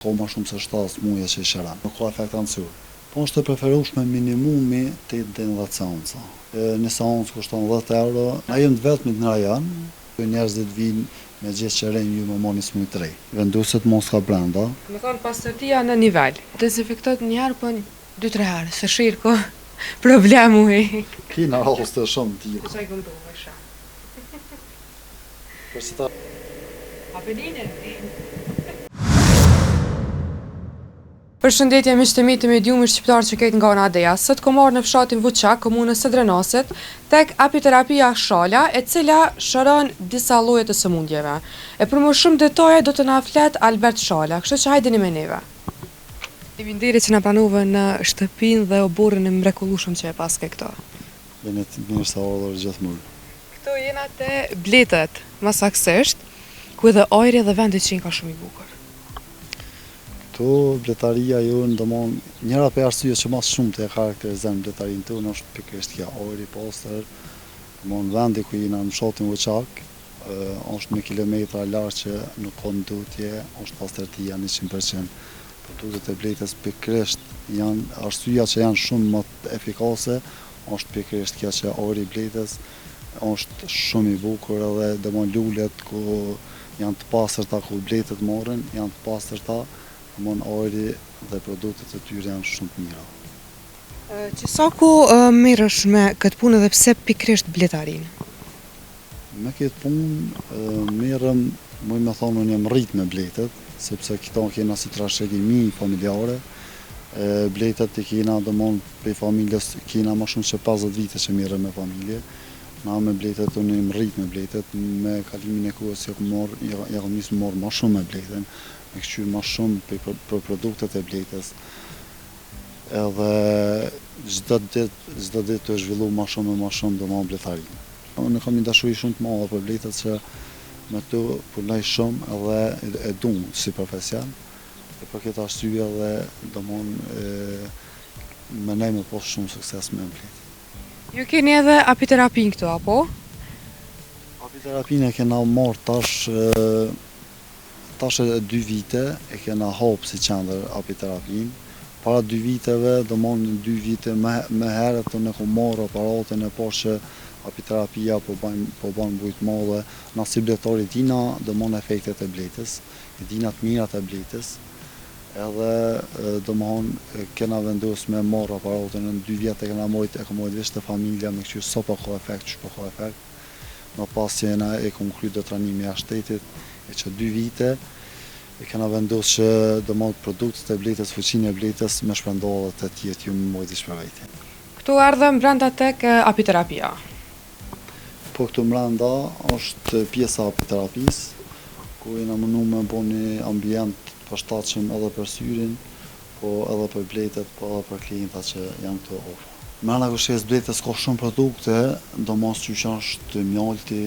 Ko ma shumë se 7 muaj që i shëran. Nuk ka efekt anësur. Po është të preferueshme minimumi 8 deri në 10 seanca. Një seancë kushton 10 euro. Na jemi të vetmit në rajon. Njerëzit vinë me gjithë që rejnë ju me moni smujt të rej. Venduset mos ka brenda. Me thonë pastërtia në nivel. Dezinfektot një herë, po 2-3 herë, se shirë ko problemu e. Kina raste shumë tira. Qaj këndove shë. Për si ta... Apeline. Përshëndetje miq të mi të mediumit shqiptar që ketë nga ona Adeja. Sot ko marrë në fshatin Vuçak, komunës së Drenasit, tek apiterapia Shala, e cila shëron disa lloje të sëmundjeve. E për më shumë detaje do të na flet Albert Shala, kështu që hajdeni me neve. Faleminderit që na pranove në shtëpinë dhe oborrin e mrekullueshëm që e paske këto. Bene të mirë sa orë gjithmonë. Këto jena te Bletët, më saktësisht, ku edhe ajri dhe vendi që ka shumë i bukur. Këtu bletaria jonë domon njëra për arsye që mas shumë të e karakterizojnë bletarinë tonë është pikërisht kjo ajri pastër. Domon vendi ku jena në fshatin Vuçak është 1 kilometra larg që nuk ka ndotje, është pastërtia 100%. Produktet e Bletës pikërisht janë arsyeja që janë shumë më efikase, është pikërisht kjo që ajri i Bletës është shumë i bukur edhe domon lulet ku janë të pastërta ku Bletët morën, janë të pastërta. Mon ajri dhe produktet e tyre janë shumë të mira. Që sa ku merresh me këtë punë dhe pse pikërisht bletarinë? Me këtë punë merrem, muj me thonë unë jam rrit me Bletët, sepse këto kena si trashëgimi familjare. Bletët i kena domon për familjes kena më shumë se 50 vite që merrem me familje. Na me Bletët unë jam rrit me Bletët, me kalimin e kohës jam nisë morë më shumë me Bletën. Me këshqyr ma shumë për produktet e Bletës. Edhe çdo ditë të zhvillu ma shumë dhe ma bletarinë. Unë kam një dashuri shumë të madhe për Bletët që me të punoj shumë edhe e dunë si profesion. E për këtë arsye edhe domon mendoj me pas shumë sukses me Bletë. Ju keni edhe apiterapinë këtu, apo? Apiterapinë e kena marrë tash e 2 vite e kena hapë si qendër apiterapinë. Para 2 viteve, domon 2 vite më herët unë kam marrë aparatin e parë që apiterapia po bën bujt madhe. Na si bletari dina domon efektet e Bletës, dina të mirat e Bletës. Edhe domon kena vendosur me marrë aparatin në 2 vjet e kena marrë veç të familja me kështu sa po ka efekt, ç'po ka efekt. Më pas që jena e kom kryer do trajnimi jashtë shtetit, e që 2 vite e kena vendosur që domon produktet e Bletës, fuqinë e Bletës me shpërndarë të tjetë ju më mojtë i shpërvejtje. Këtu ardhëm brenda tek apiterapia. Po këtu mrenda është pjesa e apiterapisë, ku jena mënu me bo një ambient përshtatshëm edhe për syrin, po edhe për Bletët, po edhe për klientat që janë këtu ofër. Mrenda kështjes Bletës ka shumë produkte, domos që është mjalti,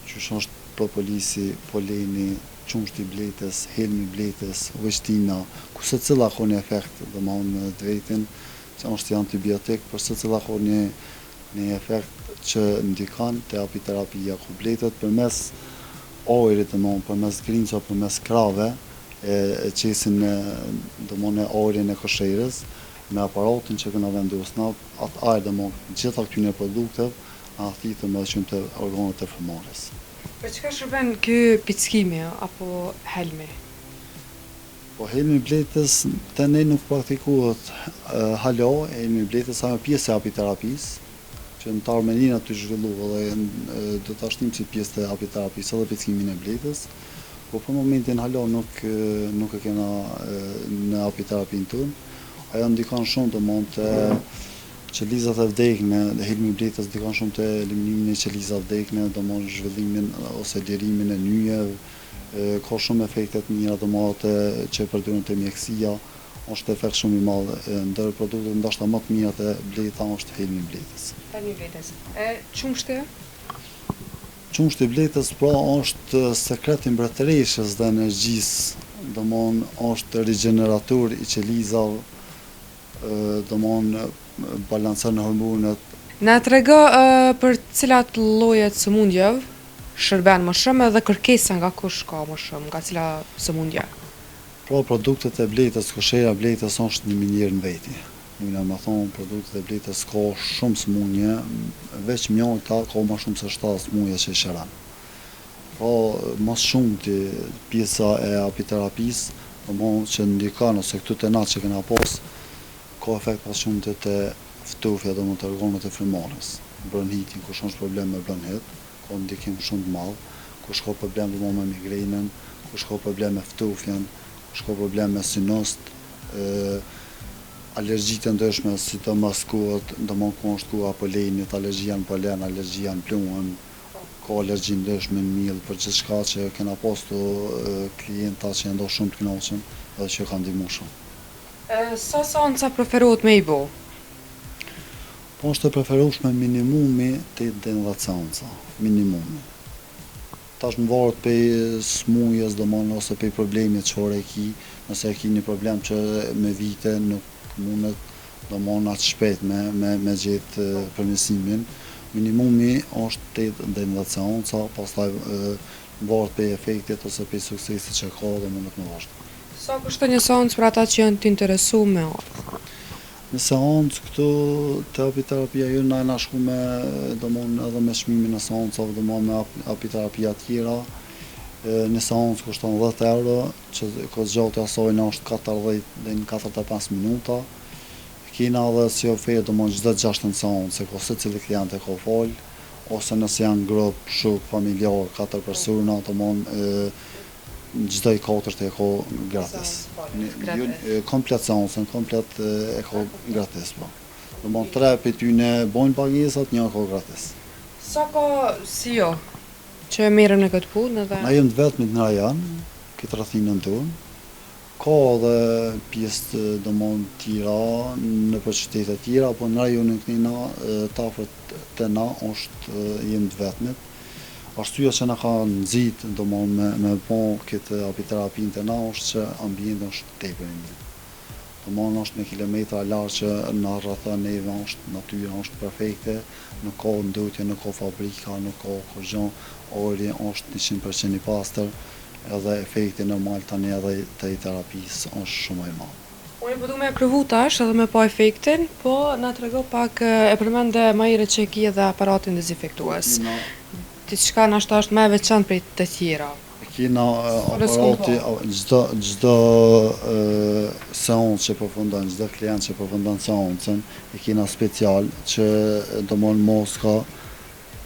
që është propolisi, poleni, qumshti i Bletës, helmi i Bletës, vështina, ku se cila ka një efekt, domon me drejtin, që është antibiotik, për se cila ka një efekt që ndikon te apiterapia, ku Bletët përmes ajrit, domon përmes grinca, përmes krave, e qesin domon e ajrin e kosherës, me aparatin që këna vendosna, atë ajrë domon gjitha këtyne produktet, ahtitëm edhe qëmë të organet e fëmarës. Për çka shërben ky pickimi apo helmi? Po helmi i Bletës te ne nuk praktikohet hala, helmi i Bletës është pjesë e apiterapisë, që në të armenina të zhvillu edhe do të ashtim që pjesë të apiterapisë edhe pickimin e Bletës, po për momentin hala nuk e kena në apiterapinë tonë. Ajo ndikon shumë domon te qelizat e vdekne, helmi i Bletës ndikon shumë te eliminimin e qelizave vdekne, domon zhvillimin ose lirimin e nyjeve, ka shumë efekte të mira domon që përdoren te mjekësia, është efekt shumë i madh. Ndër produktet ndoshta më të mira te Bleta është helmi i Bletës. Helmi i Bletës. E qumshti? Qumshti i Bletës pra është sekret i mbretëreshës dhe energjisë, domon është rigenerator i qelizave, domon balancon hormonet. Na trego për cilat lloje të sëmundjeve shërben më shumë edhe kërkesa nga kush ka më shumë, nga cila sëmundje? Pra produktet e bletës, koshera e bletës është një minjerë në veti. Mujna me thonë, produktet e bletës ka shumë sëmundje, veç mjojta ka ma shumë se 7 sëmundje që i shëran. Pra, mas shumë të pjesa e apiterapisë, që ndikan ose këtu të natë që kena pas, ka efekt pas shumë të ftofja dhe më të organet e frymarrjes. Bronhitin, kush është problem me bronhit, ka ndikim shumë të madh, kush ka problem dhe me migrenën, kush ka problem me ftofjen, kush ka problem me synost, alergjitë ndryshme, si të maskuat, ndërmon ku është ku polenit, alergjia në polen, alergjia në pluhën, ka alergji ndryshme në miell, për gjithçka që kena pas të klienta që janë shumë të kënaqur edhe që kanë ndihmuar shumë. Sa seanca preferohet me i bo? Po është e preferueshme minimumi 8-10 seanca, minimumi. Tash më varet pej smundjes ose pej problemit çfarë e ki, nëse e ki një problem që me vite nuk mundet atë shpejt me gjetë përmirësimin. Minimumi është 8-12 seanca, pastaj varet pej efektit ose pej suksesit që ka dhe mundet me vazhdu. Sa kushton një seancë për ata që janë të interesuar me ardhë? Në seancë këtu te apiterapia jo na shku me edhe me çmimin e seancave me apiterapia tjera. Një seancë kushton 10 euro, që kohëzgjatja e saj është 40 deri në 45 minuta. Kena edhe si ofertë çdo 6 seancë, ka secili klient e ka fal, ose nëse janë grup, shok, familjar, 4 persona, çdo i 4 e ka gratis. Komplet seancën, komplet e ka gratis, po. 3 për tyne bojnë pagesat, një ka gratis. Sa ka si jo që e merrem në këtë punë edhe? Na jemi të vetmit në rajon, këtë rrethinën tonë. Ka edhe pjesë tjera në qytete tjera, po në rajonin kënina, tafët të na jemi të vetmit. Arsyeja që na ka nxit me po këtë apiterapinë të na është që ambienti është tepër i mirë. Është me kilometra larg që na rrethon neve, natyra është perfekte, nuk ka ndotje, nuk ka fabrika, nuk ka kurrë, ori është 100% i pastër, edhe efekti normal tani edhe të terapisë është shumë i madh. Unë po du me provu tash edhe me pa efektin, po na trego pak e përmende më herët që ki edhe aparatin dezinfektues. Diçka nashta është më e veçantë prej të tjera. Kena aparati, çdo seancë që përfundon, çdo klient që përfundon seancën, e kena special që moska,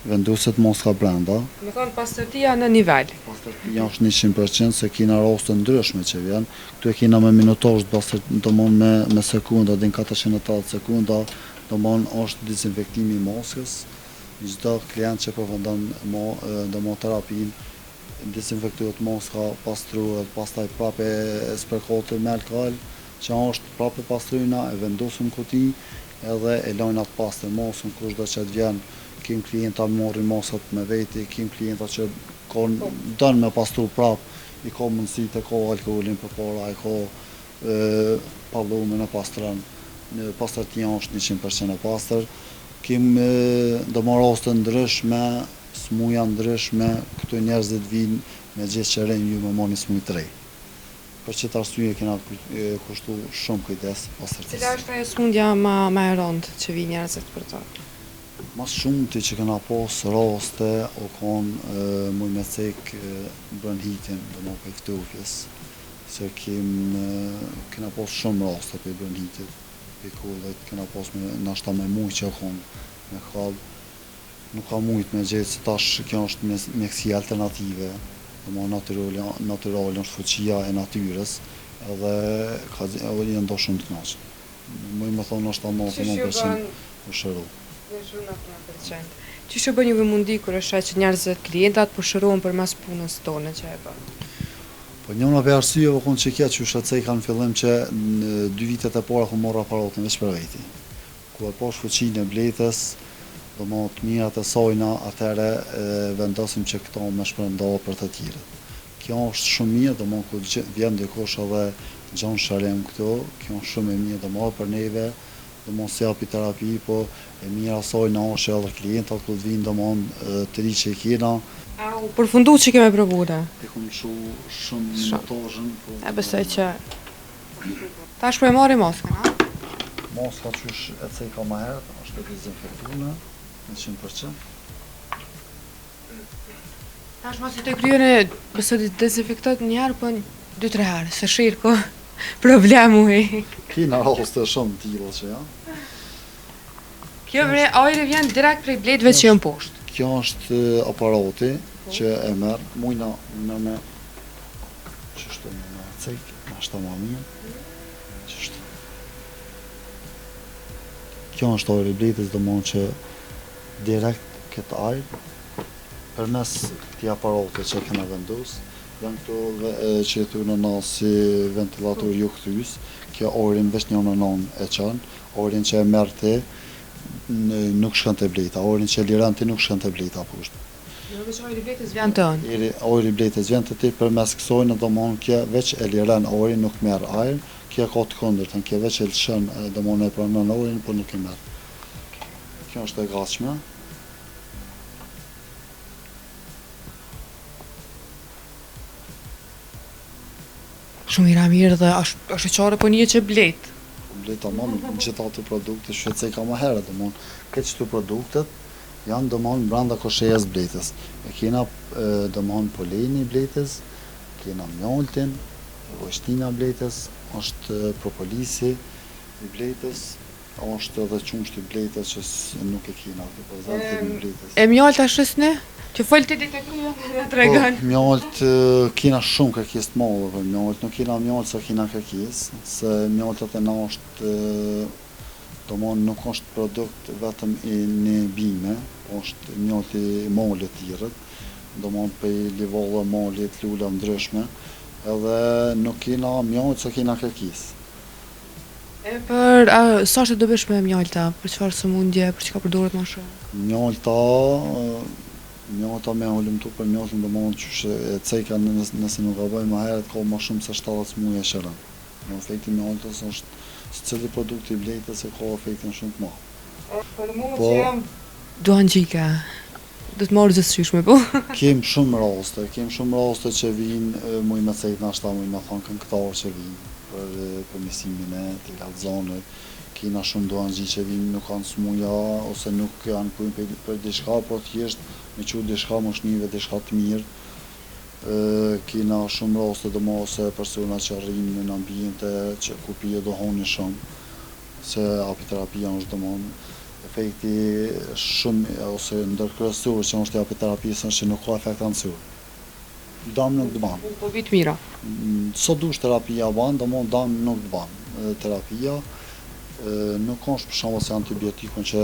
vendoset moska brenda. Me thonë pastërtia në nivel. Pastërtia është 100%, se kena raste ndryshme që vjen. Këtu e kena me minutazh, me sekunda, deri në 480 sekunda, është dezinfektimi i moskës. Çdo klient që përfundon terapinë, dezinfektohet moska, pastruhet, pastaj prapë spërkohet me alkool, që është prapë pastrojna, e vendosim kuti, edhe e lajnë atë pastër moskën, kushdo që të vjen, kim klienta marrin moskat me veti, kim klienta që don me pastru prapë, i ka mundësitë, ka alkoolin përpara, i ka pallumin e pastron. Pastërtia është 100% e pastër. Kim raste ndryshme, smuja ndryshme, këtu njerëzit vinë me gjithë që rejnë ju me moni smuj të rej. Për këtë arsye kena kushtu shumë kujdes pastërtisë. Cila është ajo smundja më e rëndë që vinë njerëzit për ta? Mas shumti që kena pas raste o konë muj me cek bronhitin dhe për ftofjes, se kena pas shumë raste për bronhitit. Pikullet, kena pas nashta me mujt që konë me kallë, nuk ka mujt me gjithë, se tash kjo është mjekësia alternative, natyrale është fuqia e natyrës, edhe janë do shumë të knaqë. Muj me thonë është 99% u shëru. Që shë bën juve mundi kër është që njerëzit klientat po shërohen përmes punës tonë që e bën? Po njëna për arsyeve konë që kja që shëtësej kanë fillim që në 2 vitet e para ku morë aparatin veç për veti. Ku e posh fuqinë e bletës, dhe më të mirat e sajna, atëre vendosim që këto me shpërndohë për të tjirët. Kjo është shumë mirë, dhe më ku vjen dikosh edhe gjonë shërem këto, kjo është shumë e mirë dhe më për neve, domon se japi terapi, po e mira asaj na është edhe klientat kur vinë domon të ri që kena. U përfundu që keme provule? E kom shu shumë minutazhin, po. E besoj që... Tash po e marri maskën, a? Maska qysh e cejka ma herët, është e dezinfektuar 100%. Tash mos i të kryene, besoj të dezinfektot njerë, po 2-3 herë, se shirë ko problemu i. Kina raste shumë tilla që janë. Kjo ajri vjen direkt prej bletëve që janë poshtë. Kjo është aparati që e merr, mujna me çështë me cek, ashtu më mirë. Çështë. Kjo është ajri i bletës, domthonjë që direkt këtë ajër përmes këtij aparati që kena vendosur, janë këto që tu në nas si ventilator ju kthys, kjo orin veç një në e çan, orin që e merr ti nuk shkon te bleta, orin që liran ti nuk shkon te bleta poshtë. Jo veç ojri bletës vjen tën. Ojri bletës vjen te ti përmes kësaj në domon kjo veç e liran orin, nuk merr ajër, kjo ka të kundërtën, kjo veç e lëshon domon e pranon orin, por nuk e merr. Kjo është e gatshme. Shumë i mirë dhe është qare po një që bletë. Bletë tamam gjitha të produkte shqetësej ka më herët, domon këtë çto produktet janë domon brenda koshejes bletës. E kena domon poleni bletës, kena mjaltin, vështina bletës, është propolisi i bletës, është edhe qumshti i bletës që nuk e kena këtë prezant i bletës. E mjalt ashtë ne? Që folë ti ditë e krya dhe të regan. Po, mjalt kena shumë kërkes të madhe për mjalt, nuk kena mjalt sa kena kërkes, se mjaltet e na është, domon nuk është produkt vetëm i një bime, është mjalti i malit tjerët, domon për livalla malit, lula ndryshme, edhe nuk kena mjalt sa kena kërkes. E për, sa është e dobishme mjalta, për çfarë sëmundje, për çka përdoret më shumë? Mjalta me ulumtu për mjaltin domon që e ceka nëse nuk gaboj më herët ka më shumë se 70 muaj e shëron. Në efekti mjaltës është secili produkt i bletës e ka efektin shumë të madh. Për mua që jam duan gjika. Do të marrë gjithçysh me po. Kem shumë raste që vinë muj me cek nashta muj me thonë këngëtar që vinë për misimin e të kallzonit. Kena shumë duanxhi që vinë nuk kanë smuja ose nuk janë punë për diçka, por thjesht me qu diçka moshnive, diçka të mirë. Kena shumë raste domos ose persona që rrinë në ambiente që ku pije dohoni shumë, se apiterapia është domon efekti shumë ose ndërkryesor që është apiterapisë që nuk ka efekt anësor. Dam nuk të ban. Po vit mira. Sa dush terapia ban, domon dam nuk të ban. Terapia nuk është për shembull se antibiotikun që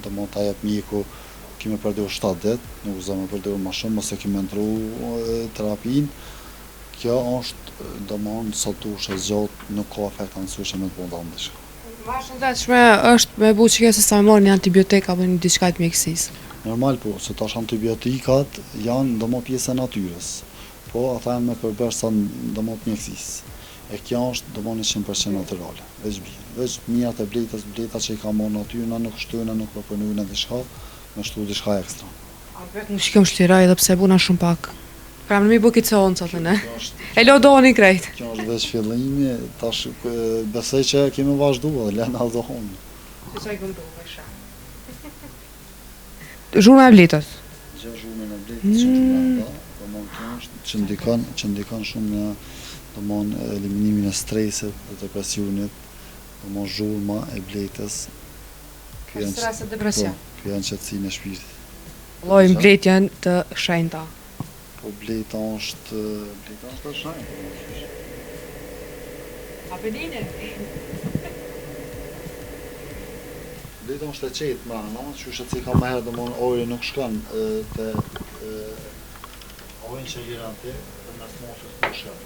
domon ta jep mjeku kemi përdorur 7 ditë, nuk uzoj më përdorur më shumë ose kemi ndru terapinë. Kjo është domon sa dush e zgjat nuk ka efekt anësor që më të bëndon diçka. Ma shëndetshme është me bu që se sa me marrë një antibiotik apo një diçka të mjekësisë. Normal po, se tash antibiotikat janë domon pjesë e natyrës, po ata janë me përbërsa domon të mjekësisë. E kjo është domon 100% natyrale, veç bie. Veç mijat e bletës, bleta që i ka marrë natyra nuk shtojnë, nuk proponojnë diçka, më shtu diçka ekstra. A vetë nuk shikom shliraj edhe pse buna shumë pak. Pra më mi bu këtë oncat ne. E lodoni krejt. Kjo është veç fillimi, tash besoj që kemi vazhduar, lëna aldohoni. Se sa i gëndohë isha. Zhurma e bletës. Gjë zhurmën e bletës që është brenda, domon kjo është që ndikon shumë në domon eliminimin e stresit dhe depresionit, domon zhurma e bletës. Stres e depresion. Kjo janë qetësinë e shpirtit. Lloj mbletjen të shenjta. Po bleta është e shenjtë. Apeline. Bleta është e qetë mrena, që që ka më herë domon ori nuk shkon te orin që liran ti, dhe mes moshës nuk shkon.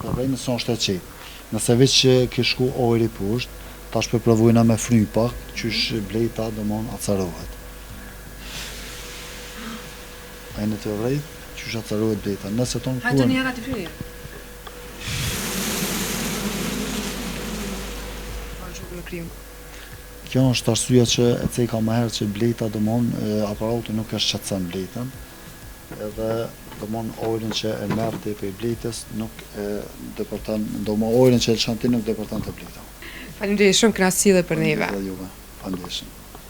Problemi është e qetë. Nëse veç që ke shku ori poshtë, tash për provojna me fry pak, qysh bleta domon acarohet. A në të vrejt, qysh acarohet bleta. Nëse tonë Hajtë një herë ati fryje. për në krim? Kjo është arsyeja që e ceka më herët që bleta aparati nuk e shqetëson bletën, edhe ojrin që e merr te për bletës nuk e depërton, ojrin që e lëshon ti nuk depërton te bleta. Faleminderit shumë, kënaqësi edhe për neve. Faleminderit juve. Faleminderit.